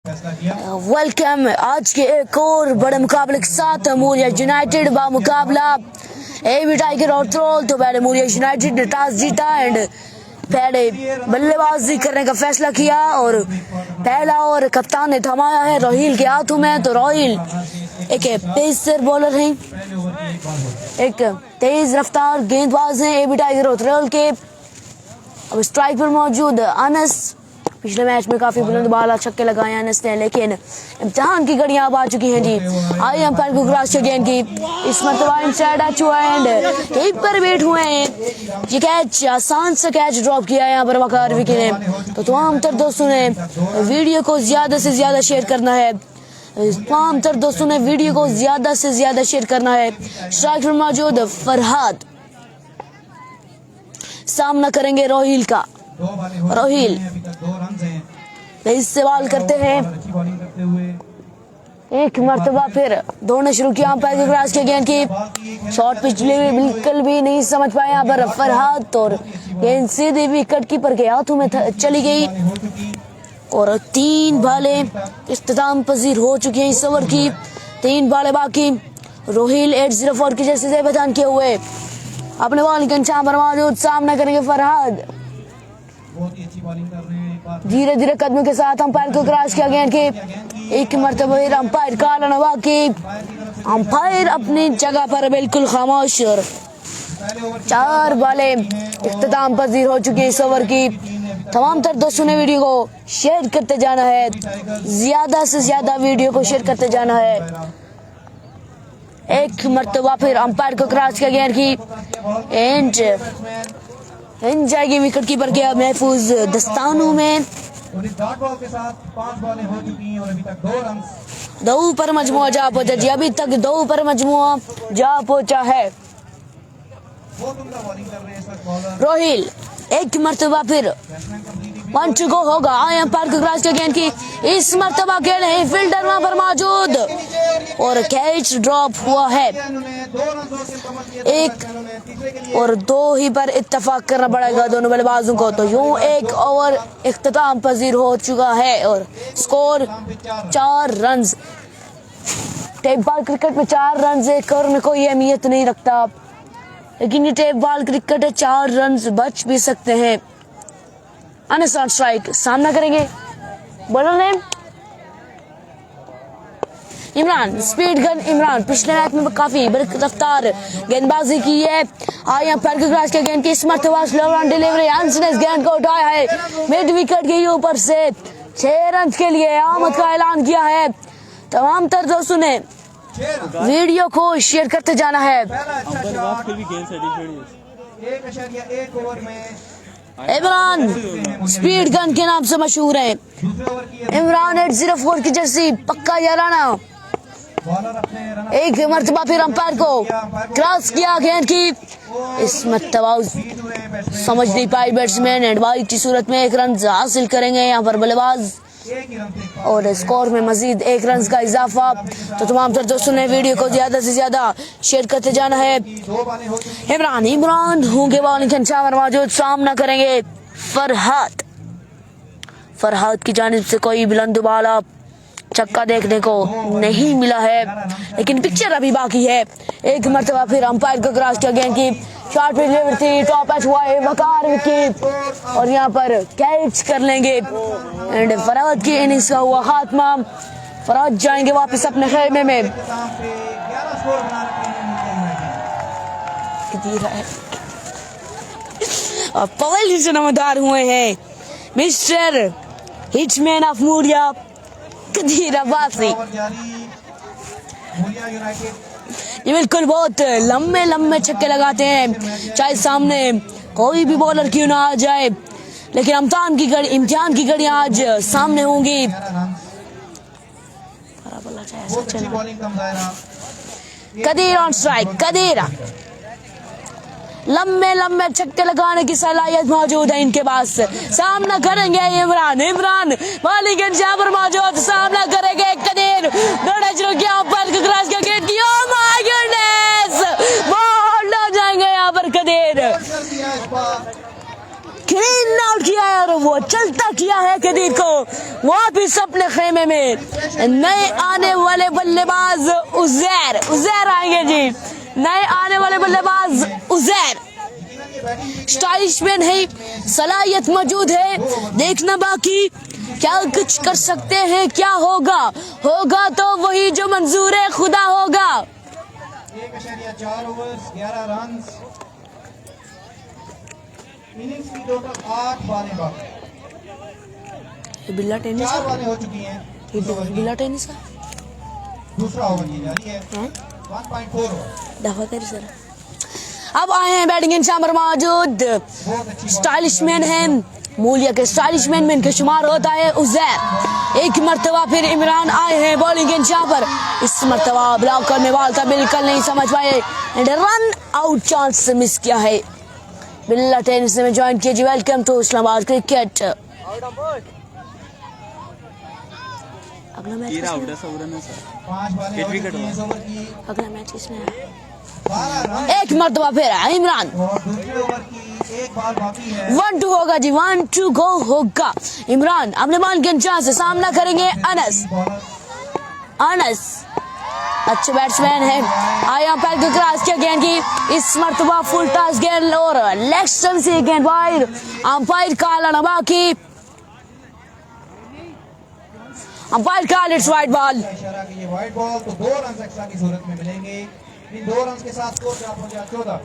Welcome आज के एक और बड़े मुकाबले के साथ मूरिया यूनाइटेड बा मुकाबला एबी टाइगर और थ्रोल। तो पहले मूरिया यूनाइटेड ने टॉस जीता एंड पहले बल्लेबाजी करने का फैसला किया और पहला और कप्तान ने थमाया है रोहिल के हाथों में। तो रोहिल एक पेसर बॉलर हैं, एक तेज रफ्तार गेंदबाज हैं एबी टाइगर और थ्रोल के। अब स्ट्राइक पर मौजूद अनस, पिछले मैच में काफी बुलंद बाला छक्के लगाए अनस ने, लेकिन इम्तिहान की घड़ियां अब आ चुकी हैं जी। आई अंपायर को क्रॉस गेंद की इस मरतबा इनसाइड आ चुका है एंड कीपर वेट हुए हैं। ये कैच आसान सा कैच ड्रॉप किया है यहाँ पर वकार विकी ने। तो तमाम तर दोस्तों ने वीडियो को ज्यादा से ज्यादा शेयर करना है, तमाम तर दोस्तों ने वीडियो को ज्यादा से ज्यादा शेयर करना है। स्ट्राइक पर मौजूद फरहाद सामना करेंगे रोहिल का। रोहिल तेज से बॉल करते हैं, एक मरतबा फिर दौड़ना शुरू किया अंपायर के क्रॉस के गेंद की शॉर्ट पिछले भी बिल्कुल भी नहीं समझ पाया यहाँ पर फरहाद और गेंद सीधे विकेट कीपर के हाथों में चली गई। और 3 बालें इख्तिताम पजीर हो चुकी हैं इस ओवर की, 3 बालें बाकी। रोहिल 804 की जर्सी से पहचान किए हुए अपने बॉल के अंजाम पर मौजूद सामना करेंगे फरहाद। धीरे धीरे कदमों के साथ अंपायर को क्रॉस किया गेंद की एक मरतबा अंपायर का आला बाकी। अंपायर अपनी जगह पर बिल्कुल खामोश और 4 बालें इख्तिताम पजीर हो चुकी है इस ओवर की। तमाम तर दोस्तों ने वीडियो को शेयर करते जाना है, ज्यादा से ज्यादा वीडियो को शेयर करते जाना है। एक मरतबा फिर अंपायर को क्रॉस किया गेंद की एंड जाएगी विकेट कीपर के महफूज दस्तानों में। 2 पर मजमुआ जा पहुंचा जी, अभी तक 2 पर मजमुआ जा पहुंचा है। रोहिल एक मरतबा फिर 1 to go होगा। आए अंपायर को क्रॉस के गेंद की इस मरतबा खेले हैं फील्डर वहां पर मौजूद और कैच ड्रॉप हुआ है। 1 और 2 ही पर इत्तेफाक करना पड़ेगा दोनों बल्लेबाजों को। तो यूं एक ओवर इख्तिताम पजीर हो चुका है और score 4 run. Tape ball cricket में 4 रन एक ओवर में कोई अहमियत नहीं रखता, लेकिन ये टेप बॉल क्रिकेट है, 4 रन बच भी सकते हैं। अनस ऑन स्ट्राइक सामना करेंगे bowler name Imran, speed gun Imran. पिछले मैच में काफी बड़ी रफ्तार गेंदबाजी की है। आई अंपायर के क्रॉस के गेंद की इस मरतबा स्लो रन डिलीवरी, हंस ने इस गेंद को उठाया है मिड विकेट के ऊपर से 6 रन के लिए आमद का ऐलान किया है। तमाम तर दोस्तों ने वीडियो को शेयर करते जाना है। इमरान स्पीड गन के नाम से मशहूर है। इमरान 804 की जर्सी पक्का याराना। एक मरतबा फिर अंपायर को क्रॉस किया गेंद की इस मरतबा समझ नहीं पाई बैट्समैन एंड वाइड की सूरत में 1 रन हासिल करेंगे यहाँ पर बल्लेबाज और स्कोर में मजीद 1 रन का इजाफा। तो तमाम तर दोस्तों ने वीडियो को ज्यादा से ज्यादा शेयर करते जाना है। इमरान होंगे बॉलिंग के अंजाम पर मौजूद, सामना करेंगे फरहाद की जानिब से कोई बुलंद बाला छक्का देखने को नहीं मिला है, लेकिन पिक्चर अभी बाकी है। एक मरतबा फिर अंपायर को क्रॉस किया गेंद की शॉर्ट पे डिलीवरी थी, टॉप एच हुआ है वकार विकी और यहाँ पर कैच कर लेंगे एंड फरहाद की इनिंग्स का हुआ खात्मा। फरहाद जाएंगे वापस अपने खेमे में। और पहले से नमदार हुए हैं मिस्टर हिटमैन ऑफ मूरिया कदीर अब्बासी। ये बिल्कुल बहुत लंबे छक्के लगाते हैं, चाहे सामने कोई भी बॉलर क्यों ना आ जाए, लेकिन इम्तिहान की घड़ियां आज सामने होंगी। कदीर ऑन स्ट्राइक, कदीर लंबे छक्के लगाने की सलाहियत मौजूद है इनके पास। सामना करेंगे इमरान बॉलिंग के अंजाम पर मौजूद, सामना करेंगे कदीर। अंपायर को क्रॉस किया गेंद की, ओह माय गॉडनेस, बॉल हो जाएंगे यहाँ पर कदीर। क्लीन आउट किया और वो चलता किया है कदीर को वापिस अपने खेमे में। नए आने वाले बल्लेबाज उजैर आएंगे जी, नए आने वाले बल्लेबाज उजैर। स्टाइलिशमैन है, सलाहियत मौजूद है, देखना बाकी क्या कुछ कर सकते हैं। क्या होगा तो वही जो मंजूर है खुदा होगा। 1.4 ओवर्स 11 रन, इनिंग्स की टोटल 8 बालें बाकी। बिल्ला टेनिस 4 बालें हो चुकी हैं। बिल्ला टेनिस का दूसरा ओवर ये जारी है 1.4 ओवर। दफा कर सर। अब आए हैं बैटिंग इंतजाम पर मौजूद स्टाइलिशमैन है, मूलिया के स्टाइलिशमैन में इनका शुमार होता है उजैर। एक मरतबा फिर इमरान आए हैं बॉलिंग के इंतजाम पर। इस मरतबा ब्लॉक करने वाला था, बिल्कुल नहीं समझ पाए एंड रन आउट चांस से मिस किया है। बिल्ला टेनिस में ज्वाइन किया जी। Welcome to Islamabad cricket. अगला मैच अगला मैच किसने है? एक मरतबा फिर इमरान। 1-2 होगा जी, 1-2 गो होगा। इमरान अपने बॉल के चांस से सामना करेंगे अनस अच्छे बैट्समैन है। आया पैर के क्रॉस किया गेंद की, इस मरतबा फुल टॉस गेंद और लेग स्टंप से गेंद बाहर। अंपायर काला बाकी, umpire call it's wide ball. इशारा कि ये वाइड बॉल तो 2 रन एक्स्ट्रा की सूरत में मिलेंगे। इन 2 रन के साथ स्कोर ड्रॉप हो जाए 14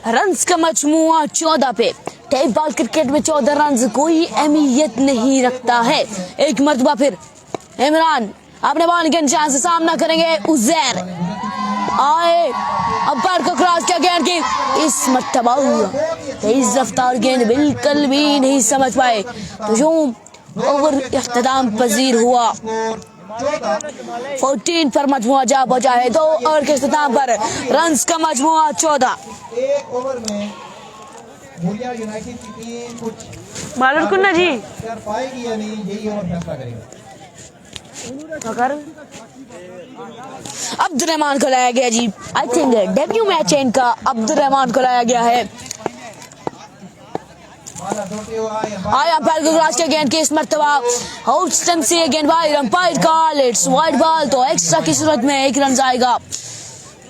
रन्स का मजमुआ 14 पे। टेप बॉल क्रिकेट में 14 रन कोई अहमियत नहीं रखता है। एक मरतबा फिर इमरान अपने बॉल के चांस से सामना करेंगे उजैर। आए अंपायर को क्रॉस किया गेंद की, इस मरतबा तेज रफ्तार गेंद बिल्कुल भी नहीं समझ पाए तो यूं ओवर इख्तिताम पजीर हुआ। 14 पर मजमुआ जा बचा है। 2 ओवर के इख्तिताम पर रन्स का मजमुआ 14। एक ओवर में मूलिया यूनाइटेड की टीम कुछ बालर कुन्ना जी कर पाएगी या नहीं, यही ओवर फैसला करेगा। अब्दुर्रहमान को लाया गया जी। आई थिंक डेब्यू मैच है इनका। अब्दुर्रहमान को लाया गया है। आया अंपायर को क्रॉस किया गेंद की, इस मरतबा आउट स्टंप से गेंद बाहर। Umpire call it's wide ball तो एक्स्ट्रा की सूरत में 1 रन आएगा।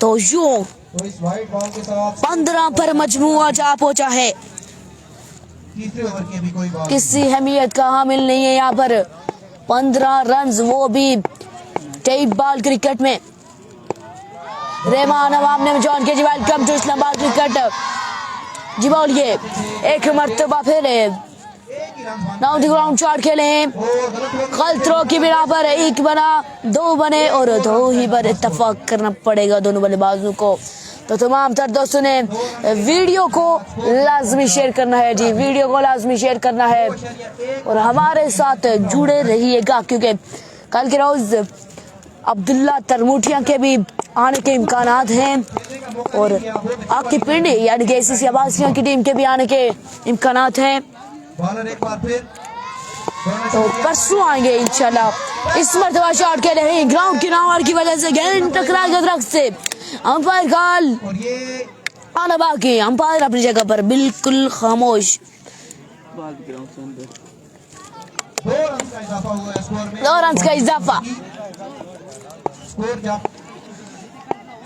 तो यूं 15 पर मजमुआ जा पहुंचा है। तीसरे ओवर की भी कोई बॉल किसी अहमियत का हामिल नहीं है यहाँ पर। 15 रन वो भी टेप बॉल क्रिकेट में। रहमान अवाम ने ज्वाइन किया जी। वेलकम टू इस्लामाबाद क्रिकेट जी। बोलिए एक मरतबा फिर डाउन द ग्राउंड शॉट खेले। गलत थ्रो की बिना पर 1 बना, 2 बने और 2 ही पर इत्तेफाक करना पड़ेगा दोनों बल्लेबाजों को। तो तमाम तर दोस्तों ने वीडियो को लाजमी शेयर करना है जी, वीडियो को लाजमी शेयर करना है और हमारे साथ जुड़े रहिएगा क्योंकि कल के रोज अब्दुल्ला तरमुटिया के भी आने के इम्कानात हैं और आपकी पिंडी यानी कि ACC अब्बासिया की टीम के भी आने के इम्कानात हैं। तो परसों आएंगे इंशाल्लाह। इस मरतबा शॉट के लिए ग्राउंड किनारे की वजह से गेंद टकरा गया दरख्त से। अंपायर कॉल आना बाकी। अंपायर अपनी जगह पर बिल्कुल खामोश। 2 रन का इजाफा।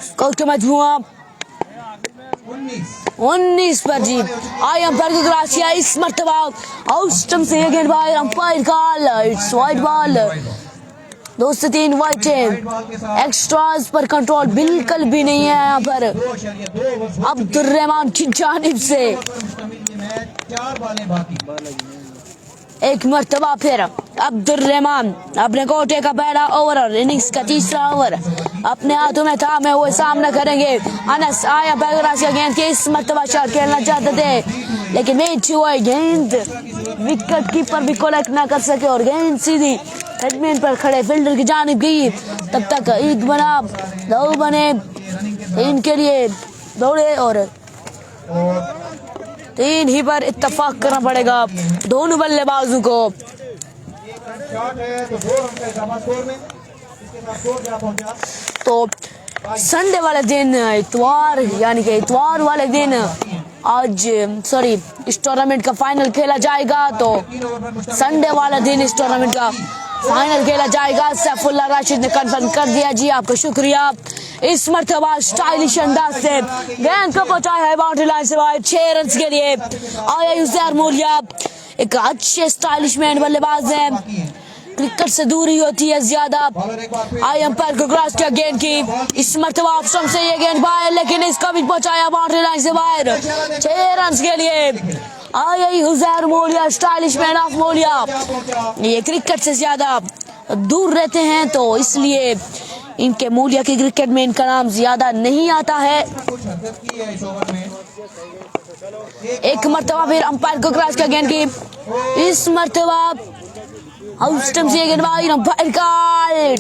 स्कोर का मजमुआ 19 पर जी। आई अंपायर को क्रॉस किया, इस मरतबा आउट स्टंप से गेंद बाहर। Umpire call it's wide ball. 2 से 3 वाइड है। एक्स्ट्रास पर कंट्रोल बिल्कुल भी नहीं है यहाँ पर अब्दुर्रहमान की जानिब से। एक मरतबा फिर अब्दुर्रहमान अपने कोटे का पहला ओवर और इनिंग्स का तीसरा ओवर अपने हाथों में था। मैं वो सामना करेंगे अनस। आया बैगरास का गेंद के, इस मरतबा शॉट खेलना चाहते थे लेकिन मैच हुआ गेंद विकेट कीपर भी कलेक्ट ना कर सके और गेंद सीधी हेडमैन पर खड़े फील्डर की जानिब गई। तब तक 1 बना, 2 बने, इनके लिए दौड़े और 3 ही पर इत्तेफाक करना पड़ेगा दोनों बल्लेबाजों को। तो संडे वाले दिन इतवार यानी कि इतवार वाले दिन आज सॉरी इस टूर्नामेंट का फाइनल खेला जाएगा, तो संडे वाला दिन इस टूर्नामेंट का फाइनल खेला जाएगा। सैफुल्लाह राशिद ने कंफर्म कर दिया। जी आपका शुक्रिया। इस मर्तबा स्टाइलिश अंदाज से गेंद को पहुंचाया है बाउंड्री लाइन से बाहर 6 रन के लिए। आया यूसुफ मोलिया एक अच्छे स्टाइलिश मैन बल्लेबाज हैं, क्रिकेट से दूरी होती है ज्यादा। आई अंपायर को क्रॉस किया गेंद की। इस मर्तबा ऑप्शन से ये गेंद बाहर, लेकिन इसका भी पहुंचाया बाउंड्री लाइन से बाहर 6 रन के लिए। आई यूसुफ मोलिया स्टाइलिश मैन ऑफ मोलिया, ये क्रिकेट से ज्यादा दूर रहते हैं, तो इसलिए इनके मोलिया की क्रिकेट में इनका नाम ज्यादा नहीं आता है। एक मर्तबा फिर अंपायर को क्रॉस किया गेंद की। इस मर्तबा आउट स्टंप से ये गेंद बाहर, अंपायर का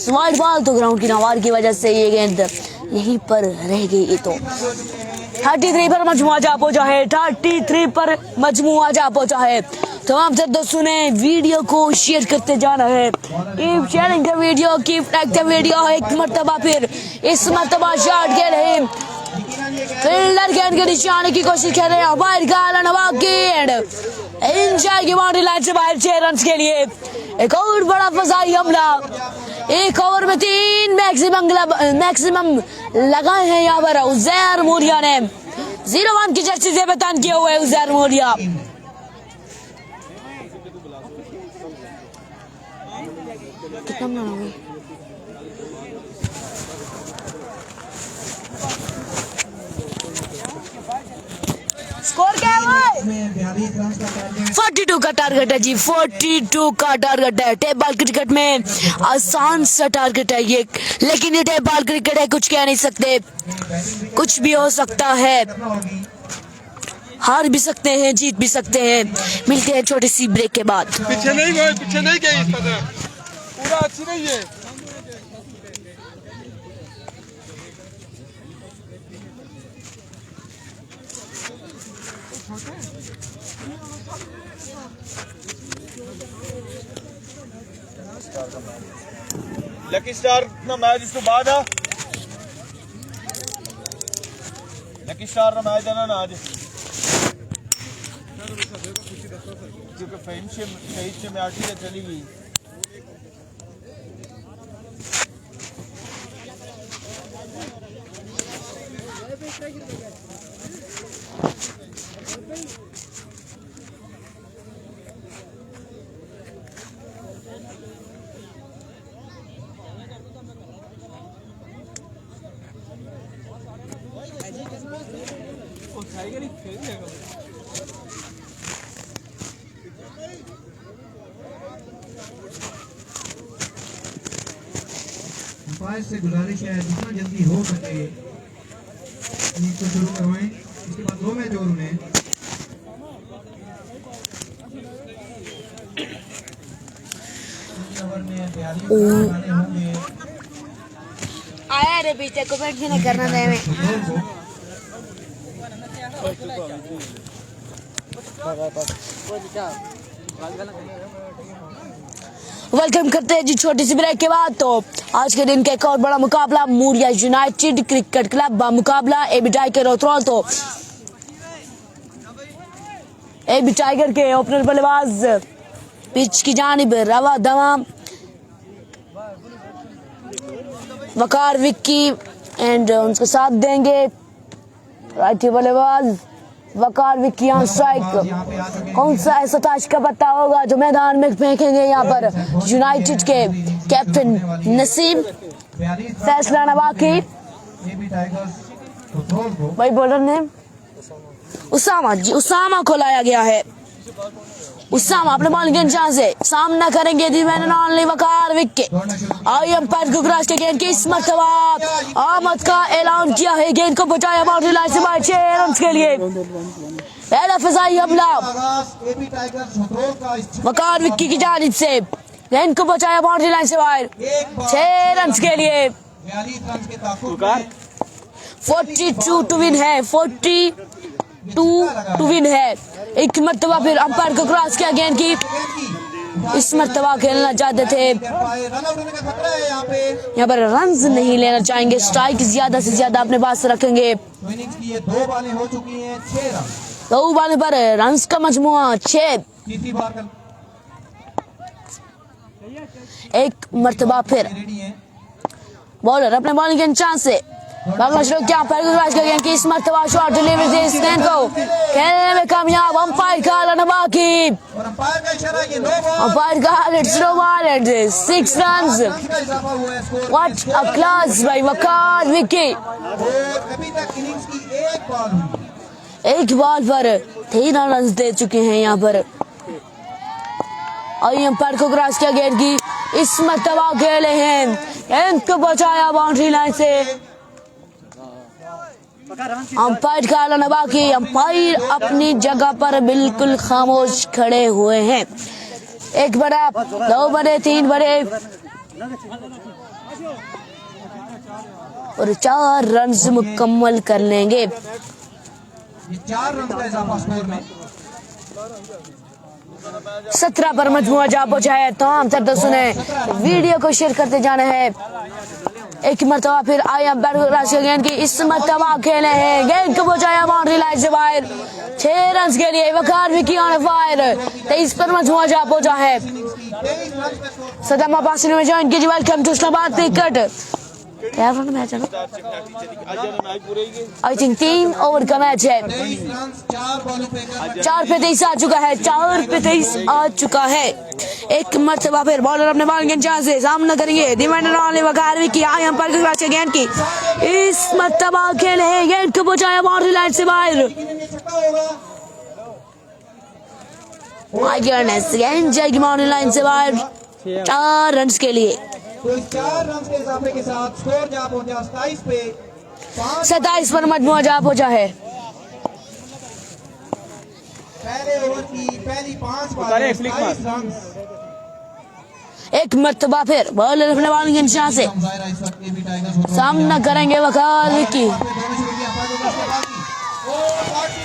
वाइड बॉल, तो ग्राउंड की नावार की वजह से ये गेंद यहीं पर रह गई। तो 33 पर मजमुआ जा पहुंचा है, 33 पर मजमुआ जा पहुंचा है। तमाम तो दोस्तों ने वीडियो को शेयर करते जाना है। Keep sharing the video, keep like the video. एक मर्तबा फिर इस मर्तबा शॉट खेल रहे फील्डर गेंद के नीचे आने की कोशिश कर रहे हैं। बाहर का नवाब इन जाएगी बाउंड्री लाइन से बाहर 6 रन के लिए। एक और बड़ा फसाई हमला, एक ओवर में 3 मैक्सिमम लगाए हैं यहाँ पर उजैर मोलिया ने। 0-1 की जर्सी से बयान किया हुआ है उजैर मोलिया। स्कोर क्या है? 42 का टारगेट है जी, 42 का टारगेट है। टेप बॉल क्रिकेट में आसान सा टारगेट है ये, लेकिन ये टेप बॉल क्रिकेट है, कुछ कह नहीं सकते, कुछ भी हो सकता है, हार भी सकते हैं, जीत भी सकते हैं। मिलते हैं छोटी सी ब्रेक के बाद। पीछे नहीं गए इस तरह, पूरा अच्छी नहीं है। लकी स्टार ना मैच इस तो बाद आ, लकी स्टार ना मैच है ना आज, क्योंकि फ्रेंडशिप में आठी चली गई। अंपायर से गुजारिश है जितना जल्दी हो सके इनिंग को शुरू करवाएं। इसके बाद 2 मैच और उन्हें आया रे पीछे कमेंट भी नहीं करना था हमें। वेलकम करते हैं जी छोटी सी ब्रेक के बाद। तो आज के दिन का एक और बड़ा मुकाबला मोलिया यूनाइटेड क्रिकेट क्लब का मुकाबला एबी टाइगर और थ्रोल। तो एबी टाइगर के ओपनर बल्लेबाज पिच की जानिब रवा दवा वकार विक्की एंड उनके साथ देंगे राइटी बल्लेबाज वकार विक्की ऑन स्ट्राइक। कौन सा ऐसा ताश का पत्ता होगा जो मैदान में फेंकेंगे यहाँ पर यूनाइटेड के कैप्टन नसीम, फैसला नवाकी, भाई बॉलर ने उसामा जी, उसामा को लाया गया है। उसामा अपने बॉल गेंद चांस से सामना करेंगे दी मैंने ऑनली वकार विक्की। आई अंपायर को क्रॉस के गेंद की इस मर्तबा आमद का ऐलान किया है, गेंद को बचाया बाउंड्री लाइन से बाहर 6 रन के लिए। पहला फजाई हमला वकार विक्की की जानिब से, गेंद को बचाया बाउंड्री लाइन से बाहर 6 रन के लिए। 42 टू विन है, 42 टू विन है। एक मर्तबा फिर अंपायर को क्रॉस किया गेंद की, इस मर्तबा खेलना चाहते थे, यहाँ पर रन्स नहीं लेना चाहेंगे, स्ट्राइक ज्यादा से ज्यादा अपने पास रखेंगे। इनिंग्स की ये 2 बॉलें हो चुकी हैं, 6 रन। दो बालों पर रन्स का मजमुआ 6। तीसरी बार कर एक मर्तबा फिर रेडी है। बॉलर अपने बॉलिंग के चांस से बांग्लादेश लोग क्या पैर कि इस मर्तबा शॉट डिलीवरी से इस गेंद को खेलने में कामयाब। अंपायर का आला बाकी, और अंपायर का इशारा ये नो बॉल। अंपायर का it's no ball at 6 runs. का इजाफा हुआ है स्कोर। What a class by Waqar Vicky. और अभी तक इनिंग्स की एक बॉल हुई। एक बॉल पर 13 रन दे चुके हैं यहाँ पर। और अंपायर को क्रॉस किया गेंद की, इस मर्तबा खेले हैं, गेंद को बचाया बाउंड्री लाइन से। अंपायर का आला बाकी, अंपायर अपनी जगह पर बिल्कुल खामोश खड़े हुए हैं। 1 बड़ा, 2 बड़े, 3 बड़े और 4 रन मुकम्मल कर लेंगे। ये 4 रन का इजाफा स्कोर में। 17 पर मजमुआ जा पहुंचा है। तमाम तर दोस्तों ने वीडियो को शेयर करते जाना है। एक मरतबा फिर आया गेंद की, इस मरतबा खेले हैं, गेंद को पहुंचाया बाउंड्री लाइन से बाहर। 6 रन के लिए वकार विकी ऑन फायर। 23 पर मजमुआ जा पहुंचा है। सदम अब्बासी ने ज्वाइन की। Welcome to Islamabad cricket. क्या रन मैच है ना? आई थिंक 3 ओवर का मैच है। 23 रन 4 बॉलों पे 4 पे 23 आ चुका है। 4 पे 23 आ चुका है। एक मर्तबा फिर बॉलर अपने बॉलिंग के चांस से सामना करेंगे। Demander on Waqar Vicky I umpire के क्रॉस गेंद की, इस मर्तबा खेले हैं, गेंद को पहुंचाया बाउंड्री लाइन से बाहर। माय गॉडनेस, गेंद जाएगी बाउंड्री लाइन से बाहर। 4 रन के लिए। तो इस 4 रन के इजाफे के साथ स्कोर जा पहुंचा 27 पे। 27 पर मजमुआ जा पहुंचा है। पहले ओवर की पहली 5 बॉलें 27 रन। एक मर्तबा फिर बॉलर अपने बॉलिंग के चांस से जाहिर है इस वक्त ये भी टाइगर्स सामना करेंगे वकार विकी।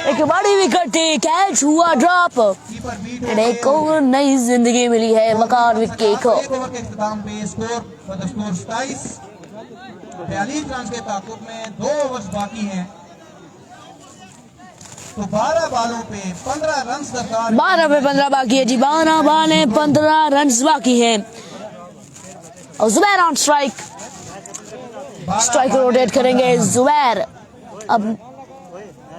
एक बड़ी विकेट थी, कैच हुआ ड्रॉप। कीपर बीट एक और नई जिंदगी मिली है वकार विकी को। एक ओवर के इख्तिताम पे स्कोर 27। 42 रन के ताकुब में 2 ओवर्स बाकी हैं। तो 12 बालों पे 15 रन दरकार। 12 पे 15 बाकी है जी। 12 बालें 15 रन बाकी हैं। और Zubair on strike. Strike rotate करेंगे जुबैर। अब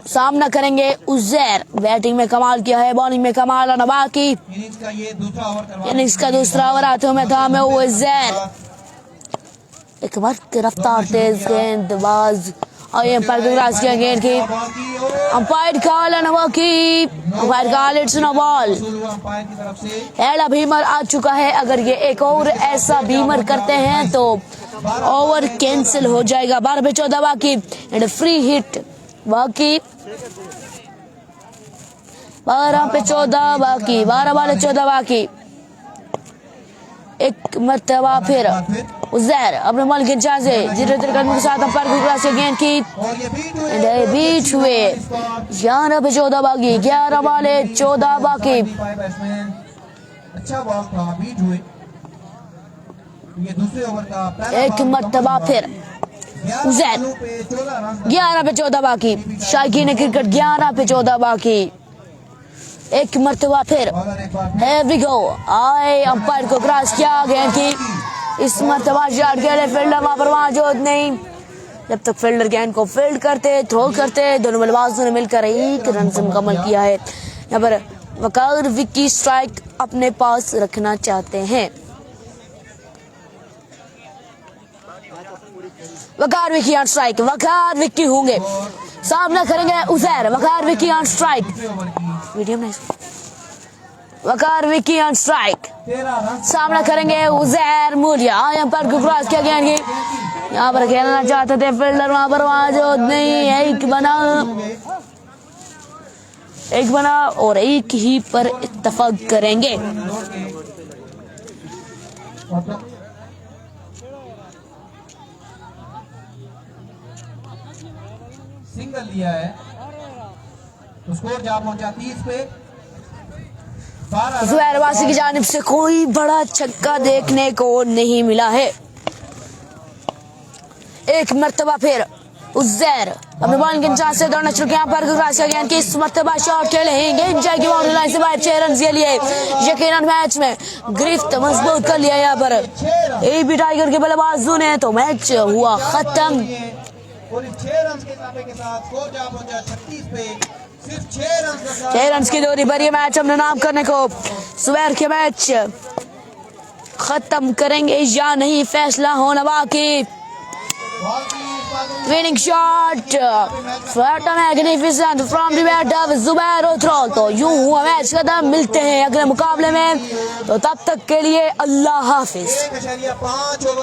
सामना करेंगे उजैर। बैटिंग में कमाल किया है, बॉलिंग में कमाल आना बाकी। इनिंग्स का ये दूसरा ओवर करवा। इनिंग्स का दूसरा ओवर आते हुए था मैं उजैर। एक बार रफ्तार तेज गेंदबाज और अंपायर के क्रॉस किया गेंद की, अंपायर का आला की, अंपायर का आला इट्स नो बॉल। अंपायर की तरफ से पहला बीमर आ चुका है। अगर ये एक और ऐसा बीमर करते हैं तो ओवर कैंसिल हो जाएगा। 12 पे 14 बाकी एंड फ्री हिट बाकी। 12 पे 14 बाकी, 12 वाले 14 बाकी। एक मरतबा फिर उजैर अपने बॉल के चांस से 0 कदम के साथ अंपायर की क्रॉस गेंद की और ये बीच हुए। 11 पे 14 बाकी, 11 वाले 14 बाकी। बैट्समैन अच्छा बॉल था, बीट हुए। ये दूसरे ओवर का पहला एक मरतबा फिर उजैर। 11 पे 14 बाकी। शायकीन क्रिकेट 11 पे 14 बाकी। एक मरतबा फिर Here we go। आए अंपायर को क्रॉस किया गेंद की, इस मरतबा शॉट के लिए फील्डर वहां पर मौजूद नहीं। जब तक फील्डर गेंद को फील्ड करते, थ्रो करते, दोनों बल्लेबाजों ने मिलकर 1 रन से मुकम्मल किया है। यहाँ पर वकार विकी स्ट्राइक अपने पास रखना चाहते हैं। Waqar Vicky on strike. वकार विकी होंगे, सामना करेंगे Uzair. Waqar Vicky on strike. Medium nice. Waqar Vicky on strike. 13 run. सामना करेंगे उजैर मूलिया। यहाँ पर क्रॉस किया गया की, यहाँ पर खेलना चाहते थे फील्डर वहां पर मौजूद नहीं। एक बना और एक ही पर इत्तफाक करेंगे। सिंगल लिया है तो स्कोर जा पहुंचा 30 पे। 12 जुबैर वासी की जानिब से कोई बड़ा छक्का देखने को नहीं मिला है। एक मर्तबा फिर उज़ैर अपने बॉलिंग के चांस से दौड़ना शुरू किया पर ग्रासिया गेंद की इस मर्तबा शॉट खेलेंगे इंजॉय की बाउंड्री लाइन से बाहर 6 रन के लिए यकीनन मैच में गिरफ्त मजबूत कर लिया यहाँ पर एबी टाइगर के बल्लेबाजों ने तो मैच हुआ खत्म। और 6 रन के इजाफे के साथ स्कोर जा पहुंचा 36 पे, सिर्फ 6 रन 6 रन की दूरी पर ये मैच हमने नाम करने को सुबह के मैच खत्म करेंगे या नहीं फैसला होना बाकी। Winning shot, what a magnificent from the bat of Zubair Uthral। तो यूं हुआ मैच खत्म, मिलते हैं अगले मुकाबले में, तो तब तक के लिए अल्लाह हाफिज। 1.5 ओवर